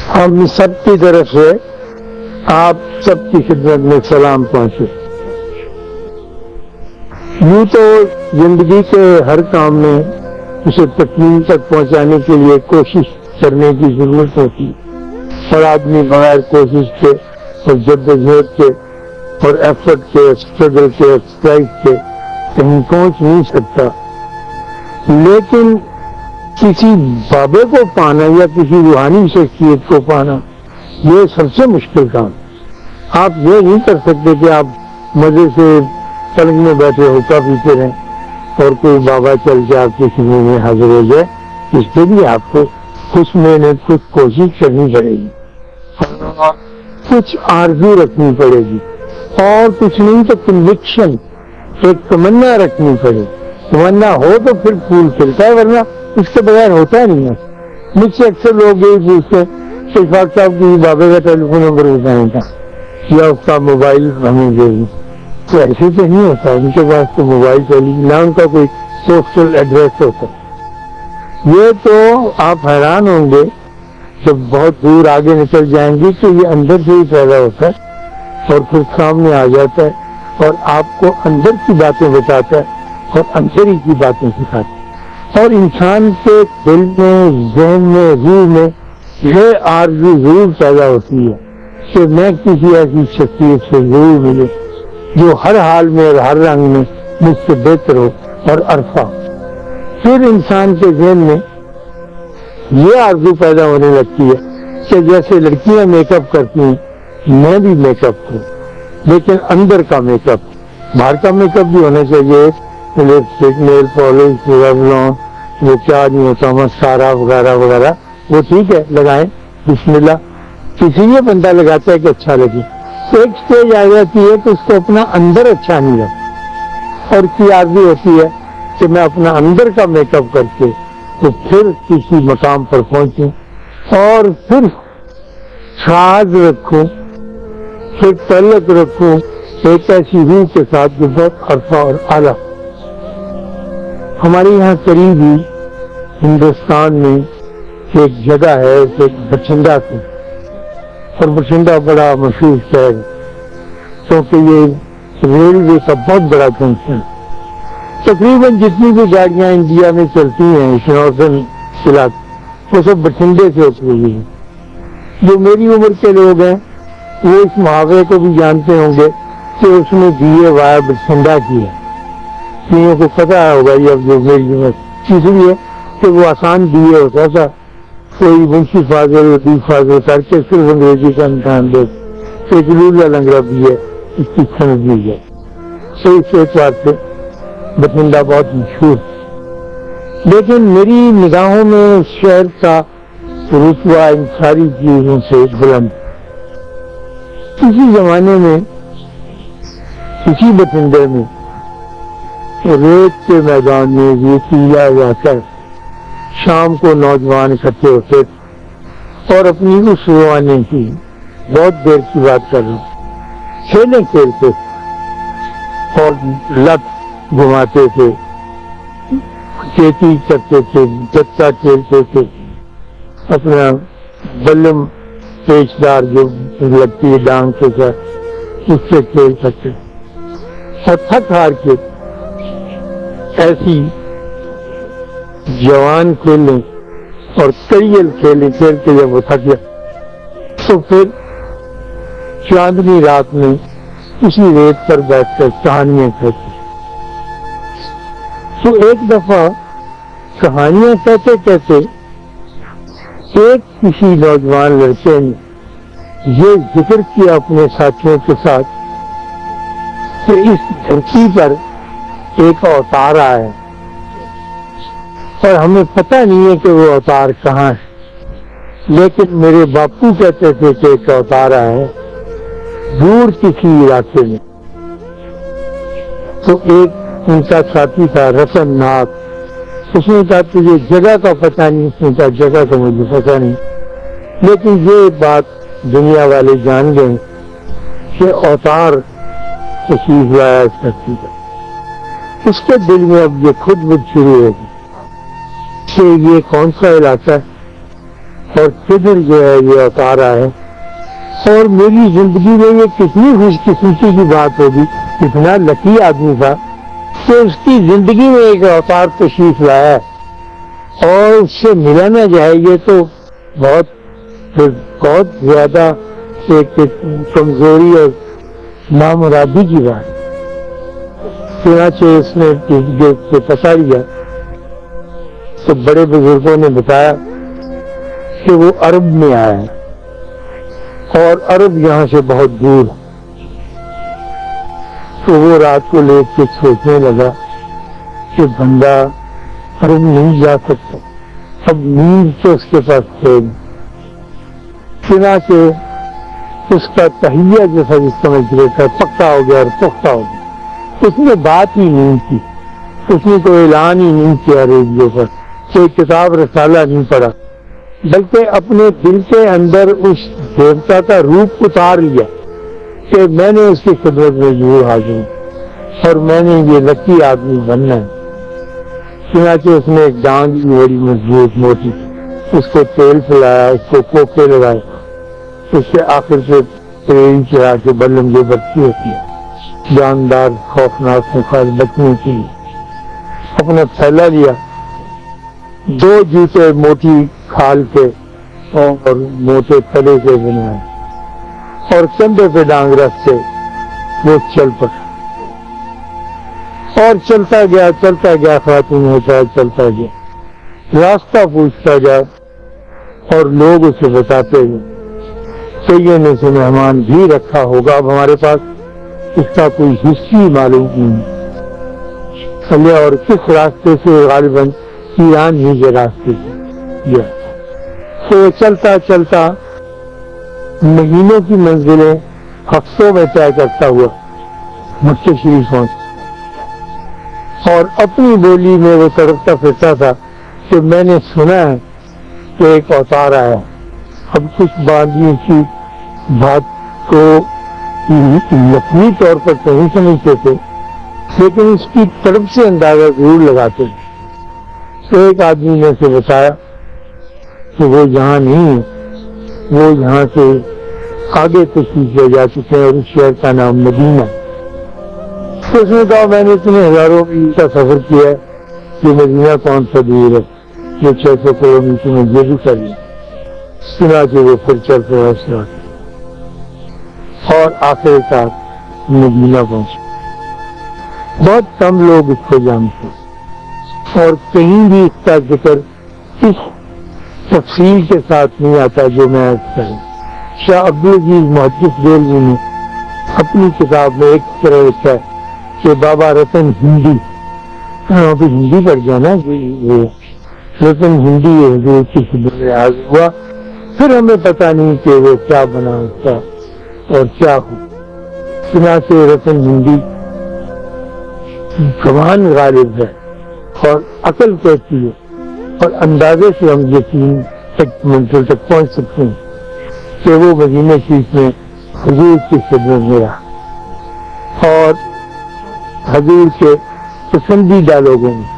ہم سب کی طرف سے آپ سب کی خدمت میں سلام پہنچے۔ یوں تو زندگی کے ہر کام میں اسے تکمیل تک پہنچانے کے لیے کوشش کرنے کی ضرورت ہوتی ہے، اور آدمی بغیر کوشش کے اور جدوجہد کے اور ایفرٹ کے، اسٹرگل کے، ایکسرسائز کے کہیں پہنچ نہیں سکتا۔ لیکن کسی بابے کو پانا یا کسی روحانی شخصیت کو پانا یہ سب سے مشکل کام۔ آپ یہ نہیں کر سکتے کہ آپ مزے سے پلنگ میں بیٹھے ہوکا پیتے رہیں اور کوئی بابا چل کے آپ کے خدمت میں حاضر ہو جائے۔ اس کے لیے آپ کو کچھ محنت، کچھ کوشش کرنی پڑے گی، کچھ آرزو رکھنی پڑے گی، اور کچھ نہیں تو کنوکشن، ایک تمنا رکھنی پڑے۔ تمنا ہو تو پھر پھول کھلتا ہے، ورنہ اس کے بغیر ہوتا نہیں ہے۔ مجھ سے اکثر لوگ یہی پوچھتے ہیں کہ فاق صاحب کی بابے کا ٹیلی فون نمبر بتائیں گا یا اس کا موبائل ہمیں دے دیں۔ تو ایسے تو نہیں ہوتا، ان کے پاس تو موبائل نہ ان کا کوئی پوسٹل ایڈریس ہوتا۔ یہ تو آپ حیران ہوں گے جب بہت دور آگے نکل جائیں گے کہ یہ اندر سے ہی پیدا ہوتا ہے اور پھر سامنے آ جاتا ہے اور آپ کو اندر کی باتیں بتاتا ہے اور اندر ہی کی باتیں سکھاتا ہے۔ اور انسان کے دل میں، ذہن میں، روح میں یہ آرزو ضرور پیدا ہوتی ہے کہ میں کسی ایسی شخصیت سے ضرور ملے جو ہر حال میں اور ہر رنگ میں مجھ سے بہتر ہو اور عرفہ۔ پھر انسان کے ذہن میں یہ آرزو پیدا ہونے لگتی ہے کہ جیسے لڑکیاں میک اپ کرتی ہیں میں بھی میک اپ کروں، لیکن اندر کا میک اپ، باہر کا میک اپ بھی ہونا چاہیے، لپسٹک، نیل پالش، ریولون، وہ کیا نہیں ہوتا، مسکارا وغیرہ وغیرہ، وہ ٹھیک ہے لگائیں، بسم اللہ، کسی یہ بندہ لگاتا ہے کہ اچھا لگے۔ ایک سٹیج آ جاتی ہے کہ اس کو اپنا اندر اچھا نہیں لگتا، اور کی آرزو ہوتی ہے کہ میں اپنا اندر کا میک اپ کر کے تو پھر کسی مقام پر پہنچوں اور پھر ساز رکھوں، پھر تعلق رکھوں ایک ایسی روح کے ساتھ جو بہت عرفہ اور اعلیٰ۔ ہمارے یہاں قریب ہی ہندوستان میں ایک جگہ ہے ایک بٹھنڈا کی، اور بٹھنڈا بڑا مشہور شہر ہے کیونکہ یہ ریلوے کا بہت بڑا جنکشن۔ تقریباً جتنی بھی گاڑیاں انڈیا میں چلتی ہیں اس نارتھرن علاقے وہ سب بٹھنڈے سے ہوتی ہوئی ہیں۔ جو میری عمر کے لوگ ہیں وہ اس محاورے کو بھی جانتے ہوں گے کہ اس نے دیے وایا بٹھنڈا کی ہے۔ کئیوں کو پتا ہوگا یہ اب جو میری عمر، اس لیے کہ وہ آسان دیے ہوتا تھا، کوئی منشی فاضل وزیر فاضل کر کے صرف انگریزی کا امتحان دے، ایک لولا لنگڑا بھی ہے، اس کی سمجھ بھی ہے۔ تو اس ایک بات سے بٹھنڈا بہت مشہور، لیکن میری نگاہوں میں اس شہر کا رتبہ ان ساری چیزوں سے بلند۔ کسی زمانے میں کسی بٹھنڈے میں ریت کے میدان میں یہ قلعہ ہوا کر شام کو نوجوان اکٹھے ہوتے اور اپنی اس زمانے کی بہت دیر کی بات کر رہا ہوں کھیلیں کھیلتے اور لت گھماتے تھے، کھیتی کرتے تھے، گتا کھیلتے تھے، اپنا بلم پیچدار جو لگتی ہے ڈانگ کے ساتھ اس سے کھیل سکتے، اور تھک ہار کے ایسی جوان کھیلیں اور کریل کھیلیں کھیل کے جب وہ تھک گیا تو پھر چاندنی رات میں اسی ریت پر بیٹھ کر کہانیاں کہتے۔ تو ایک دفعہ کہانیاں کہتے کہتے ایک کسی نوجوان لڑکے نے یہ ذکر کیا اپنے ساتھیوں کے ساتھ کہ اس دھرتی پر ایک اوتار آیا ہے اور ہمیں پتہ نہیں ہے کہ وہ اوتار کہاں ہے، لیکن میرے باپو کہتے تھے کہ ایک اوتار آیا ہے دور کسی علاقے میں۔ تو ایک ان کا ساتھی تھا رتن ناتھ، اس نے کہا تجھے جگہ کا پتہ نہیں؟ اس نے کہا جگہ کا مجھے پتہ نہیں، لیکن یہ بات دنیا والے جان گئے کہ اوتار تشریف لایا اس دھرتی پر۔ اس کے دل میں اب یہ خود بد شروع ہوگی کہ یہ کون سا علاقہ ہے اور کدھر جو ہے یہ اتارا ہے، اور میری زندگی میں یہ کتنی خوش قسمتی کی بات ہوگی، کتنا لکی آدمی تھا کہ اس کی زندگی میں ایک اوتار تشریف لایا اور اس سے ملا نہ جائے، یہ تو بہت زیادہ ایک کمزوری اور نامرادی کی بات۔ چنانچہ اس نے پتا لیا تو بڑے بزرگوں نے بتایا کہ وہ عرب میں آیا ہے اور عرب یہاں سے بہت دور ہے۔ تو وہ رات کو لیٹ کے سوچنے لگا کہ بندہ عرب نہیں جا سکتا، اب نیند تو اس کے پاس ہے۔ چنانچہ اس کا تہیہ جیسا جس سمجھ لیتا پکا ہو گیا اور پختہ ہو گیا، اس نے بات ہی نہیں کی، اس نے کوئی اعلان ہی نہیں کیا ریڈیو پر، کوئی کتاب رسالہ نہیں پڑھا، بلکہ اپنے دل کے اندر اس دیوتا کا روپ اتار لیا کہ میں نے اس کی خدمت میں ضرور حاضر ہوں اور میں نے یہ لکی آدمی بننا ہے۔ چنانچہ اس نے ایک ڈانگ بھی بڑی مضبوط موٹی، اس کو تیل پلایا، اس کو کوکے لگائے، اس سے آخر سے تیل چڑھا کے بلم جو بچی ہوتی ہے جاندار خوفناک مخالف بچنے کی، اپنا پھیلا لیا، 2 جوتے موٹی کھال کے اور موٹے تلے سے بنائے اور کندھے پہ ڈانگ رکھ کے وہ چل پڑا اور چلتا گیا خاتون ہوتا ہے، چلتا گیا، راستہ پوچھتا گیا اور لوگ اسے بتاتے گئے کہ یہ نے سے مہمان بھی رکھا ہوگا، اب ہمارے پاس اس کا کوئی ہسٹری معلوم نہیں، اور کس راستے سے غالباً ایران ہی کے راستے سے گیا۔ تو چلتا مہینوں کی منزلیں ہفتوں میں طے کرتا ہوا مکہ شریف پہنچ، اور اپنی بولی میں وہ تڑپتا پھرتا تھا کہ میں نے سنا ہے کہ ایک اوتار آیا۔ اب کچھ باندھیوں کی بات کو لفظی طور پر تو نہیں سمجھتے تھے، لیکن اس کی طرف سے اندازہ ضرور لگاتے تھے۔ تو ایک آدمی نے اسے بتایا کہ وہ یہاں نہیں ہے، وہ یہاں سے آگے تشریف لے جا چکے ہیں اور اس شہر کا نام مدینہ۔ تو اس نے کہا میں نے اتنے ہزاروں میل کا سفر کیا ہے کہ مدینہ کون سا دور ہے، یہ 600 کلومیٹر میں یہ بھی کر لیا۔ سنا کہ وہ پھر چل پڑا اور آخر کار مدینہ پہنچے۔ بہت کم لوگ اس کو جانتے اور کہیں بھی اس کا ذکر اس تفصیل کے ساتھ نہیں آتا جو میں کروں۔ شاہ عبدالعزیز محدث دہلوی نے اپنی کتاب میں ایک طرح لکھا ہے کہ بابا رتن ہندی، ہندی پڑھ گیا نا، رتن ہندی حضور کی خدمت میں حاضر ہوا، پھر ہمیں پتہ نہیں کہ وہ کیا بنا اس کا اور کیا ہو۔ چنانچہ رتن ہندی زبان غالب ہے اور عقل کہتی ہے اور اندازے سے ہم یقین تک منزل تک پہنچ سکتے ہیں کہ وہ مدینہ شریف میں حضور کی خدمت میں رہا اور حضور کے پسندیدہ لوگوں میں۔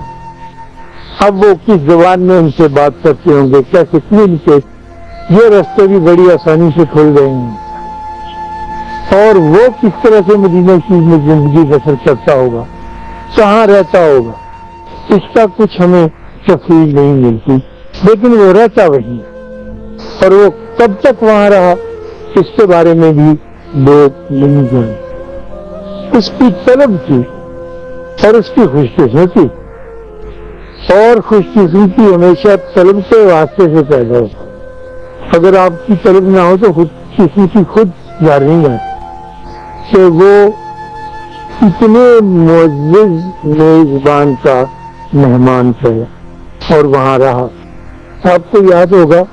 اب وہ کس زبان میں ان سے بات کرتے ہوں گے، کیا کتنے ان کے یہ راستے بھی بڑی آسانی سے کھل گئے ہیں، اور وہ کس طرح سے مدینہ شریف میں زندگی بسر کرتا ہوگا، کہاں رہتا ہوگا، اس کا کچھ ہمیں تفصیل نہیں ملتی، لیکن وہ رہتا وہی اور وہ کب تک وہاں رہا اس کے بارے میں بھی لوگ نہیں جانتے۔ اس کی طلب کی اور اس کی خوش قسمتی، اور خوش قسمتی ہمیشہ طلب کے واسطے سے پیدا ہوتا ہے۔ اگر آپ کی طلب نہ ہو تو خود قسمتی خود ظاہر نہیں ہے کہ وہ اتنے معزز میزبان کا مہمان تھے اور وہاں رہا۔ آپ کو یاد ہوگا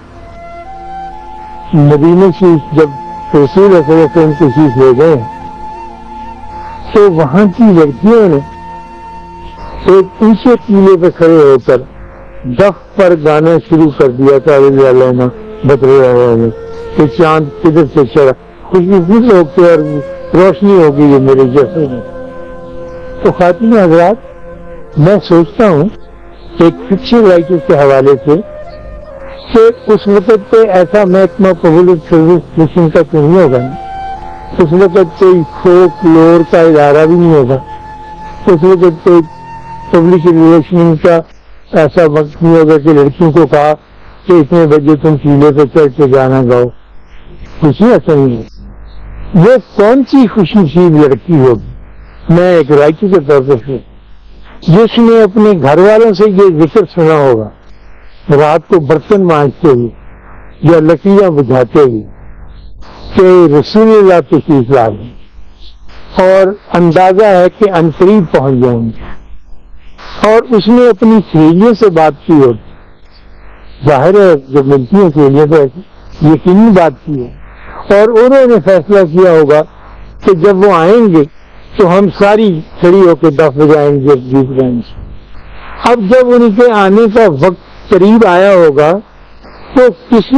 مدینہ شریف جب رسول صلی اللہ علیہ وسلم تشریف لے گئے تو وہاں کی لڑکیوں نے ایک اونچے ٹیلے پہ کھڑے ہو کر دف پر گانا شروع کر دیا تھا، بدر کہ چاند کدھر سے چڑھا، خوشبو لوگ تھے اور روشنی ہوگی یہ میرے جیسے میں۔ تو خواتین حضرات، میں سوچتا ہوں ایک فکشن رائٹر کے حوالے سے کہ اس وقت پہ ایسا محکمہ پبلک سروس مشن کا نہیں ہوگا، اس وقت کوئی فوک لور کا ادارہ بھی نہیں ہوگا، اس وقت کوئی پبلک ریلیشن کا ایسا وقت نہیں ہوگا کہ لڑکیوں کو کہا کہ اتنے بجے تم چیلے پہ چڑھ کے گانا گاؤ. خوشی ایسا نہیں ہے. وہ کون سی خوشی نصیب لڑکی ہوگی، میں ایک رائٹر کے طور پر جس نے اپنے گھر والوں سے یہ ذکر سنا ہوگا رات کو برتن مانجتے ہوئے یا لکڑیاں بجھاتے ہوئے کہ رسول اللہ تشریف لا گئے، اور اندازہ ہے کہ عنقریب پہنچ جائیں گے، اور اس نے اپنی سہیلیوں سے بات کی ہوگی. ظاہر ہے جب ملتی ہیں سہیلیوں تو یقینی بات کی ہے، اور انہوں نے فیصلہ کیا ہوگا کہ جب وہ آئیں گے تو ہم ساری کھڑی ہو کے دف بجائیں گے، گیت گائیں گے. اب جب ان کے آنے کا وقت قریب آیا ہوگا تو کسی